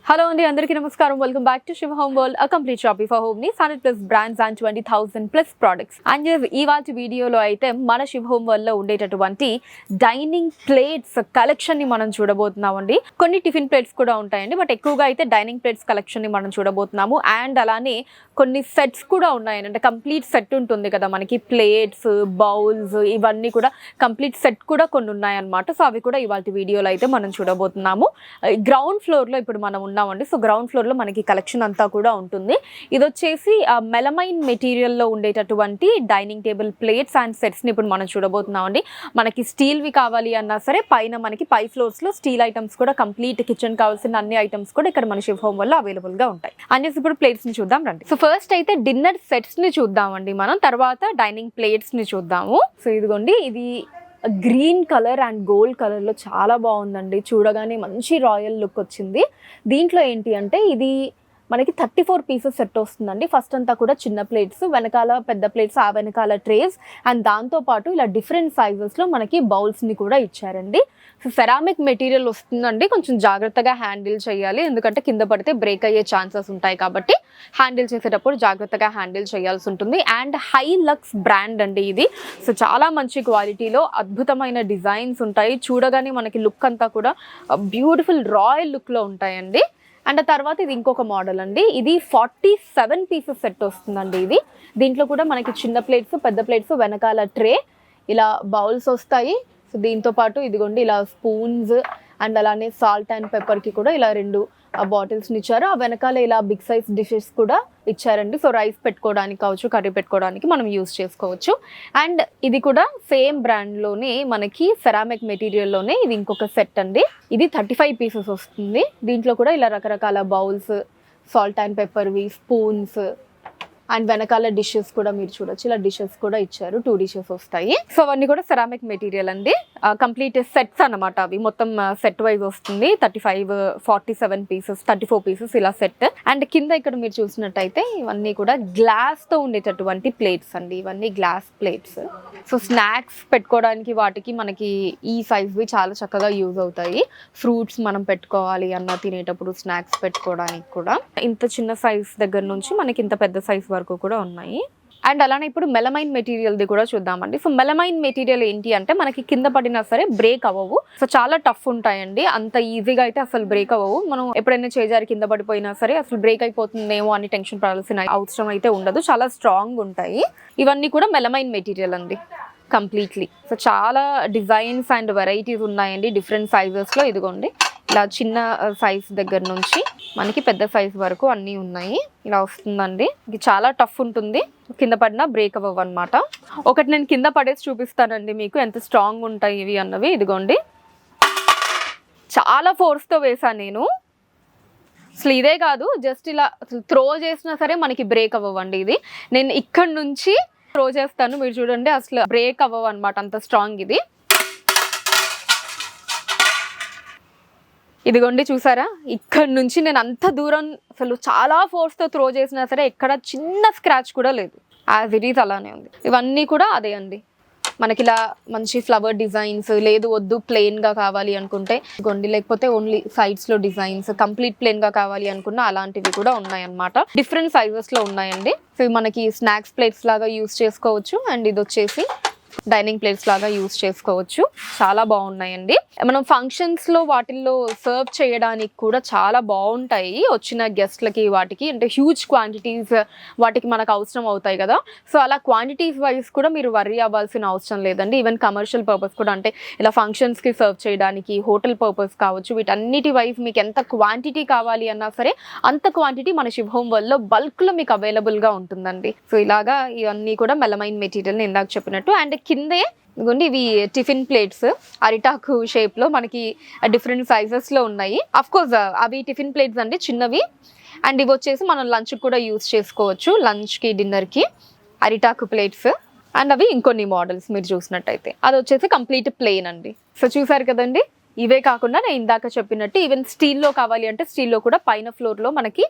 Hello and అందరికీ నమస్కారం. Welcome back to Shiva Home World, a complete shopping for home ని 100 plus brands and 20,000 plus products. And ఇవాల్టి వీడియోలో అయితే మన Shiva Home World లో ఉండేటటువంటి డైనింగ్ ప్లేట్స్ కలెక్షన్ ని మనం చూడబోతున్నామండి. కొన్ని టిఫిన్ ప్లేట్స్ కూడా ఉంటాయండి, బట్ ఎక్కువగా అయితే డైనింగ్ ప్లేట్స్ కలెక్షన్ ని మనం చూడబోతున్నాము. అండ్ అలానే కొన్ని సెట్స్ కూడా ఉన్నాయండి, అంటే కంప్లీట్ సెట్ ఉంటుంది కదా మనకి, ప్లేట్స్, బౌల్స్, ఇవన్నీ కూడా కంప్లీట్ సెట్ కూడా కొన్ని ఉన్నాయన్నమాట. సో అవి కూడా ఇవాల్టి వీడియోలో అయితే మనం చూడబోతున్నాము. గ్రౌండ్ ఫ్లోర్ లో ఇప్పుడు మనం ఉన్నామండి. సో గ్రౌండ్ ఫ్లోర్ లో మనకి కలెక్షన్ అంతా కూడా ఉంటుంది. ఇది వచ్చేసి మెలమైన్ మెటీరియల్ లో ఉండేటటువంటి dining table plates and sets ని ఇప్పుడు మనం చూడబోతున్నామండి. మనకి స్టీల్ వి కావాలి అన్నా సరే పైన మనకి పై ఫ్లోర్స్ లో స్టీల్ ఐటమ్స్ కూడా, కంప్లీట్ కిచెన్ కావాల్సిన అన్ని ఐటమ్స్ కూడా ఇక్కడ మన శివ హోమ్ వల్ల అవైలబుల్ గా ఉంటాయి. అన్ని ఇప్పుడు ప్లేట్స్ ని చూద్దాం రండి. సో ఫస్ట్ అయితే డిన్నర్ సెట్స్ ని చూద్దామండి మనం, తర్వాత డైనింగ్ ప్లేట్స్ ని చూద్దాము. సో ఇదిగోండి, ఇది గ్రీన్ కలర్ అండ్ గోల్డ్ కలర్లో చాలా బాగుందండి. చూడగానే మంచి రాయల్ లుక్ వచ్చింది. దీంట్లో ఏంటి అంటే ఇది మనకి 34 పీసెస్ సెట్ వస్తుందండి. ఫస్ట్ అంతా కూడా చిన్న ప్లేట్స్, వెనకాల పెద్ద ప్లేట్స్, ఆ వెనకాల ట్రేస్, అండ్ దాంతోపాటు ఇలా డిఫరెంట్ సైజెస్లో మనకి బౌల్స్ని కూడా ఇచ్చారండి. సో సెరామిక్ మెటీరియల్ వస్తుందండి, కొంచెం జాగ్రత్తగా హ్యాండిల్ చేయాలి, ఎందుకంటే కింద పడితే బ్రేక్ అయ్యే ఛాన్సెస్ ఉంటాయి కాబట్టి హ్యాండిల్ చేసేటప్పుడు జాగ్రత్తగా హ్యాండిల్ చేయాల్సి ఉంటుంది. అండ్ హై లక్స్ బ్రాండ్ అండి ఇది. సో చాలా మంచి క్వాలిటీలో అద్భుతమైన డిజైన్స్ ఉంటాయి. చూడగానే మనకి లుక్ అంతా కూడా బ్యూటిఫుల్ రాయల్ లుక్లో ఉంటాయండి. అండ్ తర్వాత ఇది ఇంకొక మోడల్ అండి. ఇది 47 పీసెస్ సెట్ వస్తుందండి ఇది. దీంట్లో కూడా మనకి చిన్న ప్లేట్స్, పెద్ద ప్లేట్స్, వెనకాల ట్రే, ఇలా బౌల్స్ వస్తాయి. సో దీంతో పాటు ఇదిగోండి ఇలా స్పూన్స్ అండ్ అలానే సాల్ట్ అండ్ పెప్పర్కి కూడా ఇలా 2 బాటిల్స్ని ఇచ్చారు. ఆ వెనకాల ఇలా బిగ్ సైజ్ డిషెస్ కూడా ఇచ్చారండి. సో రైస్ పెట్టుకోవడానికి కావచ్చు, కర్రీ పెట్టుకోవడానికి మనం యూజ్ చేసుకోవచ్చు. అండ్ ఇది కూడా సేమ్ బ్రాండ్లోనే మనకి సెరామిక్ మెటీరియల్లోనే ఇది ఇంకొక సెట్ అండి. ఇది 35 పీసెస్ వస్తుంది. దీంట్లో కూడా ఇలా రకరకాల బౌల్స్, సాల్ట్ అండ్ పెప్పర్వి, స్పూన్స్ అండ్ వెనకాల డిషెస్ కూడా మీరు చూడొచ్చు, ఇలా డిషెస్ కూడా ఇచ్చారు. 2 డిషెస్ వస్తాయి. సో అవన్నీ కూడా సెరామిక్ మెటీరియల్ అండి. కంప్లీట్ సెట్స్ అనమాట. అవి మొత్తం సెట్ వైజ్ వస్తుంది. 35, 47 పీసెస్, 34 పీసెస్ ఇలా సెట్. అండ్ కింద ఇక్కడ మీరు చూసినట్టయితే ఇవన్నీ కూడా గ్లాస్ తో ఉండేటటువంటి ప్లేట్స్ అండి. ఇవన్నీ గ్లాస్ ప్లేట్స్. సో స్నాక్స్ పెట్టుకోవడానికి వాటికి మనకి ఈ సైజ్వి చాలా చక్కగా యూజ్ అవుతాయి. ఫ్రూట్స్ మనం పెట్టుకోవాలి అన్న తినేటప్పుడు స్నాక్స్ పెట్టుకోవడానికి కూడా ఇంత చిన్న సైజ్ దగ్గర నుంచి మనకి ఇంత పెద్ద సైజ్ వరకు కూడా ఉన్నాయి. అండ్ అలానే ఇప్పుడు మెలమైన్ మెటీరియల్ది కూడా చూద్దామండి. సో మెలమైన్ మెటీరియల్ ఏంటి అంటే మనకి కింద పడినా సరే బ్రేక్ అవ్వవు. సో చాలా టఫ్ ఉంటాయండి, అంత ఈజీగా అయితే అసలు బ్రేక్ అవ్వవు. మనం ఎప్పుడైనా చేజారి కింద పడిపోయినా సరే అసలు బ్రేక్ అయిపోతుందేమో అని టెన్షన్ పడాల్సిన అవసరం అయితే ఉండదు. చాలా స్ట్రాంగ్ ఉంటాయి. ఇవన్నీ కూడా మెలమైన్ మెటీరియల్ అండి కంప్లీట్లీ. సో చాలా డిజైన్స్ అండ్ వెరైటీస్ ఉన్నాయండి డిఫరెంట్ సైజెస్లో. ఇదిగోండి ఇలా చిన్న సైజ్ దగ్గర నుంచి మనకి పెద్ద సైజ్ వరకు అన్నీ ఉన్నాయి. ఇలా వస్తుందండి. ఇది చాలా టఫ్ ఉంటుంది, కింద పడినా బ్రేక్ అవ్వవు అనమాట. ఒకటి నేను కింద పడేసి చూపిస్తానండి మీకు ఎంత స్ట్రాంగ్ ఉంటాయి ఇవి అన్నవి. ఇదిగోండి చాలా ఫోర్స్తో వేసాను నేను. అసలు ఇదే కాదు, జస్ట్ ఇలా త్రో చేసినా సరే మనకి బ్రేక్ అవ్వండి. ఇది నేను ఇక్కడ నుంచి త్రో చేస్తాను, మీరు చూడండి అసలు బ్రేక్ అవ్వవు అనమాట, అంత స్ట్రాంగ్ ఇది. ఇదిగోండి చూసారా, ఇక్కడ నుంచి నేను అంత దూరం అసలు చాలా ఫోర్స్తో త్రో చేసినా సరే ఎక్కడ చిన్న స్క్రాచ్ కూడా లేదు, యాజ్ ఇట్ ఈజ్ అలానే ఉంది. ఇవన్నీ కూడా అదే అండి. మనకి ఇలా మంచి ఫ్లవర్ డిజైన్స్, లేదు వద్దు ప్లెయిన్గా కావాలి అనుకుంటే గొండి, లేకపోతే ఓన్లీ సైడ్స్లో డిజైన్స్, కంప్లీట్ ప్లెయిన్గా కావాలి అనుకున్న అలాంటివి కూడా ఉన్నాయన్నమాట. డిఫరెంట్ సైజెస్లో ఉన్నాయండి. సో మనకి స్నాక్స్ ప్లేట్స్ లాగా యూస్ చేసుకోవచ్చు. అండ్ ఇది వచ్చేసి డైనింగ్ ప్లేట్స్ లాగా యూస్ చేసుకోవచ్చు. చాలా బాగున్నాయండి. మనం ఫంక్షన్స్లో వాటిల్లో సర్వ్ చేయడానికి కూడా చాలా బాగుంటాయి. వచ్చిన గెస్ట్లకి వాటికి అంటే హ్యూజ్ క్వాంటిటీస్ వాటికి మనకు అవసరం అవుతాయి కదా. సో అలా క్వాంటిటీస్ వైజ్ కూడా మీరు వర్రీ అవ్వాల్సిన అవసరం లేదండి. ఈవెన్ కమర్షియల్ పర్పస్ కూడా, అంటే ఇలా ఫంక్షన్స్కి సర్వ్ చేయడానికి, హోటల్ పర్పస్ కావచ్చు, వీటన్నిటి వైజ్ మీకు ఎంత క్వాంటిటీ కావాలి అన్నా సరే అంత క్వాంటిటీ మన శివ హోమ్ వల్ల బల్క్లో మీకు అవైలబుల్గా ఉంటుందండి. సో ఇలాగా ఇవన్నీ కూడా మెలమైన్ మెటీరియల్ ఇందాక చెప్పినట్టు. అండ్ కిందే ఇదిగోండి ఇవి టిఫిన్ ప్లేట్స్ అరిటాకు షేప్లో మనకి డిఫరెంట్ సైజెస్లో ఉన్నాయి. అఫ్ కోర్స్ అవి టిఫిన్ ప్లేట్స్ అండి, చిన్నవి. అండ్ ఇవి వచ్చేసి మనం లంచ్కి కూడా యూస్ చేసుకోవచ్చు, లంచ్కి, డిన్నర్కి అరిటాకు ప్లేట్స్. అండ్ అవి ఇంకొన్ని మోడల్స్ మీరు చూసినట్టయితే అది వచ్చేసి కంప్లీట్ ప్లెయిన్ అండి. సో చూసారు కదండి, ఇవే కాకుండా నేను ఇందాక చెప్పినట్టు ఈవెన్ స్టీల్లో కావాలి అంటే స్టీల్లో కూడా పైన ఫ్లోర్లో మనకి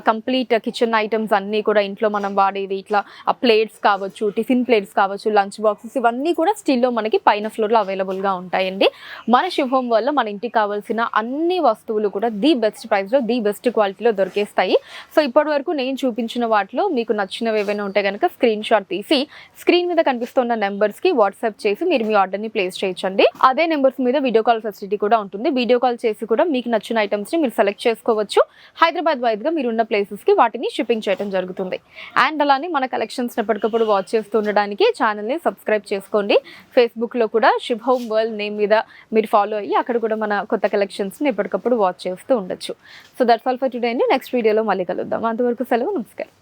కంప్లీట్ కిచెన్ ఐటమ్స్ అన్నీ కూడా ఇంట్లో మనం వాడేవి ఇట్లా ప్లేట్స్ కావచ్చు, టిఫిన్ ప్లేట్స్ కావచ్చు, లంచ్ బాక్సెస్ ఇవన్నీ కూడా స్టీల్లో మనకి పైన ఫ్లోర్లో అవైలబుల్గా ఉంటాయండి. మన శుభ్ హోమ్ వల్ల మన ఇంటికి కావాల్సిన అన్ని వస్తువులు కూడా ది బెస్ట్ ప్రైస్లో, ది బెస్ట్ క్వాలిటీలో దొరికేస్తాయి. సో ఇప్పటి వరకు నేను చూపించిన వాటిలో మీకు నచ్చినవి ఏవైనా ఉంటే కనుక స్క్రీన్ షాట్ తీసి స్క్రీన్ మీద కనిపిస్తున్న నెంబర్స్కి వాట్సాప్ చేసి మీరు మీ ఆర్డర్ని ప్లేస్ చేయొచ్చండి. అదే నెంబర్స్ మీద వీడియో కాల్ ఫెసిలిటీ కూడా ఉంటుంది. వీడియో కాల్ చేసి కూడా మీకు నచ్చిన ఐటమ్స్ని మీరు సెలెక్ట్ చేసుకోవచ్చు. హైదరాబాద్ వైద్గా మీరు ఉన్న ప్లేసెస్కి వాటిని షిప్పింగ్ చేయడం జరుగుతుంది. అండ్ అలానే మన కలెక్షన్స్ ఎప్పటికప్పుడు వాచ్ చేస్తూ ఉండడానికి ఛానల్ని సబ్స్క్రైబ్ చేసుకోండి. ఫేస్బుక్లో కూడా శుభ్ హోమ్ వరల్డ్ నేమ్ మీద మీరు ఫాలో అయ్యి అక్కడ కూడా మన కొత్త కలెక్షన్స్ని ఎప్పటికప్పుడు వాచ్ చేస్తూ ఉండొచ్చు. So that's all for today అండి. నెక్స్ట్ వీడియోలో మళ్ళీ కలుద్దాం. అంతవరకు సెలవు, నమస్కారం.